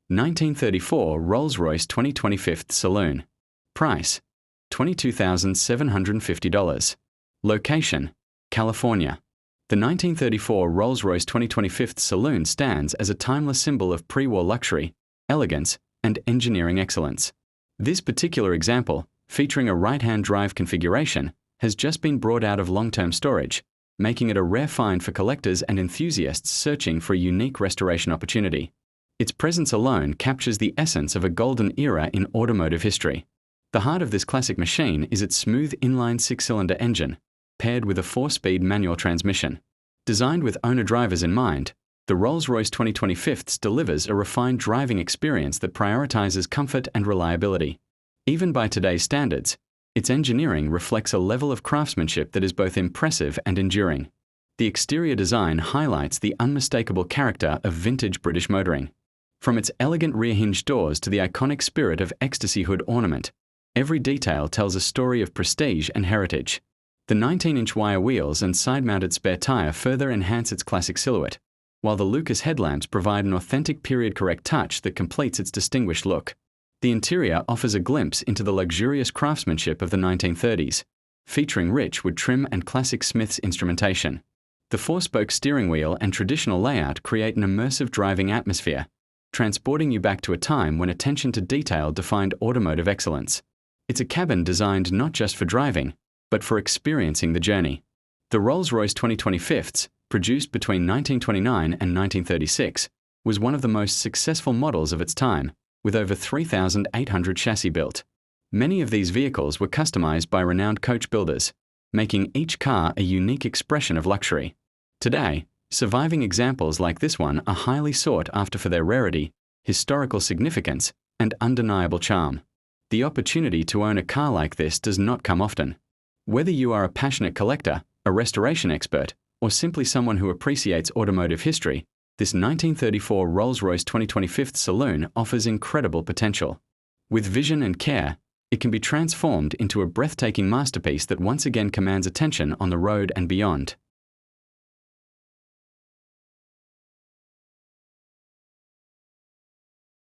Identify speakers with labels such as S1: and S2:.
S1: 1934 Rolls-Royce 2025 Saloon. Price: $22,750. Location: California. The 1934 Rolls-Royce 2025 Saloon stands as a timeless symbol of pre-war luxury, elegance, and engineering excellence. This particular example, featuring a right-hand drive configuration, has just been brought out of long-term storage, making it a rare find for collectors and enthusiasts searching for a unique restoration opportunity. Its presence alone captures the essence of a golden era in automotive history. The heart of this classic machine is its smooth inline six-cylinder engine, paired with a 4-speed manual transmission. Designed with owner-drivers in mind, the Rolls-Royce 2025 delivers a refined driving experience that prioritizes comfort and reliability. Even by today's standards, its engineering reflects a level of craftsmanship that is both impressive and enduring. The exterior design highlights the unmistakable character of vintage British motoring. From its elegant rear hinge doors to the iconic Spirit of Ecstasy hood ornament, every detail tells a story of prestige and heritage. The 19-inch wire wheels and side-mounted spare tire further enhance its classic silhouette, while the Lucas headlamps provide an authentic period-correct touch that completes its distinguished look. The interior offers a glimpse into the luxurious craftsmanship of the 1930s, featuring rich wood trim and classic Smith's instrumentation. The 4-spoke steering wheel and traditional layout create an immersive driving atmosphere, transporting you back to a time when attention to detail defined automotive excellence. It's a cabin designed not just for driving, but for experiencing the journey. The Rolls-Royce 2025, produced between 1929 and 1936, was one of the most successful models of its time, with over 3,800 chassis built. Many of these vehicles were customized by renowned coach builders, making each car a unique expression of luxury. Today, surviving examples like this one are highly sought after for their rarity, historical significance, and undeniable charm. The opportunity to own a car like this does not come often. Whether you are a passionate collector, a restoration expert, or simply someone who appreciates automotive history, this 1934 Rolls-Royce 2025 Saloon offers incredible potential. With vision and care, it can be transformed into a breathtaking masterpiece that once again commands attention on the road and beyond.